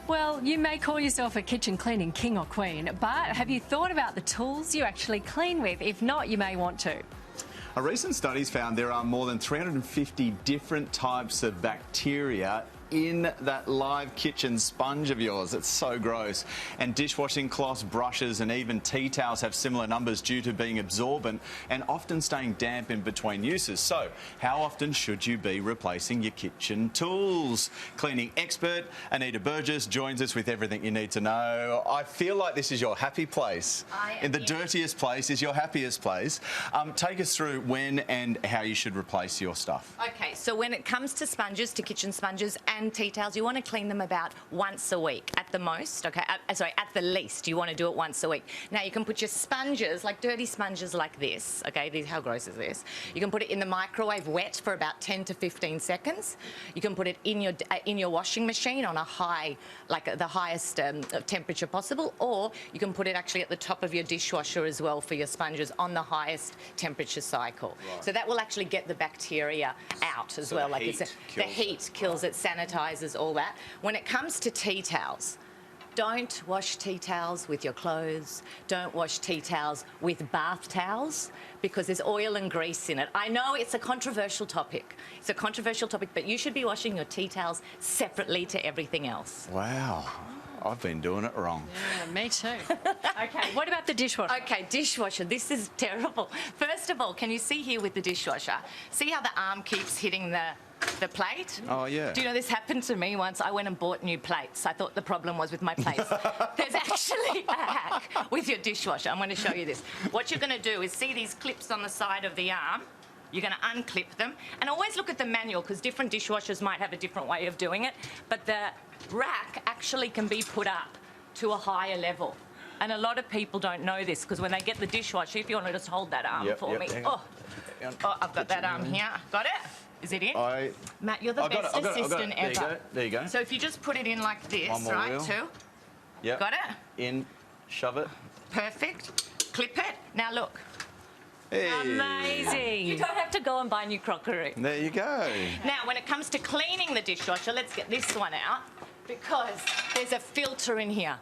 Well, you may call yourself a kitchen cleaning king or queen, but have you thought about the tools you actually clean with? If not, you may want to. A recent study's found there are more than 350 different types of bacteria in that live kitchen sponge of yours. It's so gross. And dishwashing cloths, brushes and even tea towels have similar numbers due to being absorbent and often staying damp in between uses. So how often should you be replacing your kitchen tools? Cleaning expert Anita Burgess joins us with everything you need to know. I feel like this is your happy place. In the dirtiest place is your happiest place. Take us through when and how you should replace your stuff. Okay, so when it comes to sponges, to kitchen sponges and tea towels, you want to clean them about once a week at the most, okay? At the least, you want to do it once a week. Now, you can put your sponges, like dirty sponges like this, okay? How gross is this? You can put it in the microwave wet for about 10 to 15 seconds. You can put it in your washing machine on a high, like the highest temperature possible, or you can put it actually at the top of your dishwasher as well for your sponges on the highest temperature cycle. Right. So that will actually get the bacteria out as well. Like the heat kills it, sanitizes, all that. When it comes to tea towels, don't wash tea towels with your clothes. Don't wash tea towels with bath towels because there's oil and grease in it. I know it's a controversial topic. It's a controversial topic, but you should be washing your tea towels separately to everything else. Wow. I've been doing it wrong. Yeah, me too. Okay, what about the dishwasher? Okay, dishwasher. This is terrible. First of all, can you see here with the dishwasher? See how the arm keeps hitting the plate? Oh, yeah. Do you know this happened to me once? I went and bought new plates. I thought the problem was with my plates. There's actually a hack with your dishwasher. I'm going to show you this. What you're going to do is see these clips on the side of the arm. You're going to unclip them. And always look at the manual because different dishwashers might have a different way of doing it. But the rack actually can be put up to a higher level. And a lot of people don't know this because when they get the dishwasher, if you want to just hold that arm for me. Oh, I've got that arm here. Got it? Is it in? Matt, you're the best assistant ever. There you go. So if you just put it in like this, right, too. Yep. Got it? In, shove it. Perfect. Clip it. Now look. Hey. Amazing. You don't have to go and buy new crockery. There you go. Now, when it comes to cleaning the dishwasher, let's get this one out because there's a filter in here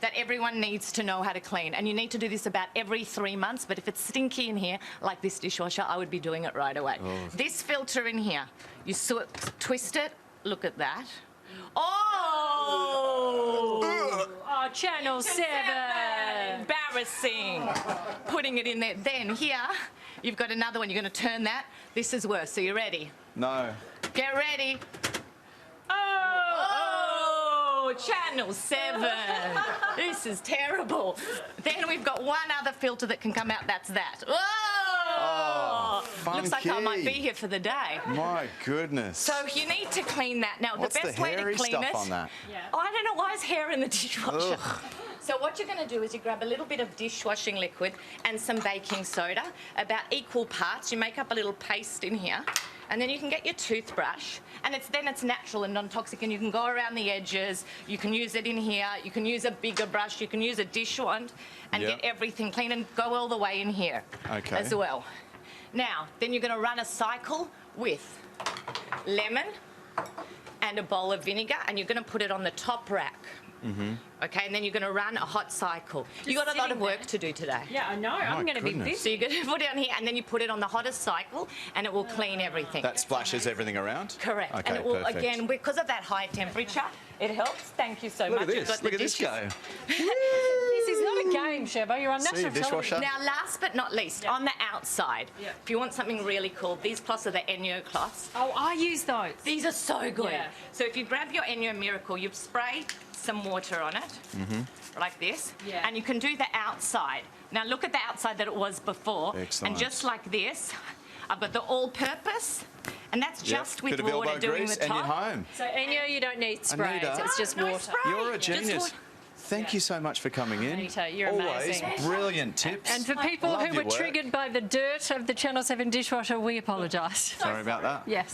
that everyone needs to know how to clean. And you need to do this about every 3 months, but if it's stinky in here, like this dishwasher, I would be doing it right away. Oh. This filter in here, you twist it, look at that. Oh! Oh, Channel 7. Embarrassing. Putting it in there. Then here, you've got another one. You're going to turn that. This is worse. So you ready? No. Get ready. Oh, Channel 7. This is terrible. Then we've got one other filter that can come out. That's that. Oh, looks like I might be here for the day. My goodness. So you need to clean that. Now, What's the best way to clean stuff it... on that? Yeah. Oh, I don't know why there's hair in the dishwasher. Ugh. So what you're going to do is you grab a little bit of dishwashing liquid and some baking soda, about equal parts. You make up a little paste in here, and then you can get your toothbrush, and it's natural and non-toxic, and you can go around the edges. You can use it in here. You can use a bigger brush. You can use a dish wand and get everything clean and go all the way in here as well. Now, then you're going to run a cycle with lemon and a bowl of vinegar, and you're going to put it on the top rack. Okay, and then you're going to run a hot cycle. You've got a lot of work to do today. Yeah, I know. I'm going to be busy. So you're going to put it on here, and then you put it on the hottest cycle, and it will clean everything. That splashes everything around? Correct. Okay, and it will, perfect. again, because of that high temperature, it helps. Thank you so much. Look at this. Look at this go. This is not a game, Shebo. You're on national television. Now, last but not least, on the outside, if you want something really cool, these cloths are the Enyo cloths. Oh, I use those. These are so good. Yeah. So if you grab your Enyo Miracle, you spray some water on it, like this, and you can do the outside. Now, look at the outside that it was before. Excellent. And just like this, I've got the all-purpose, and that's just with water doing the top. And you're home. So, Enyo, you don't need spray. Anita, It's just no water. spray. You're a genius. Thank you so much for coming in. Anita, you're Always amazing. brilliant tips. And for people Love who your were work. triggered by the dirt of the Channel 7 dishwasher, we apologise. Sorry about that. Yes.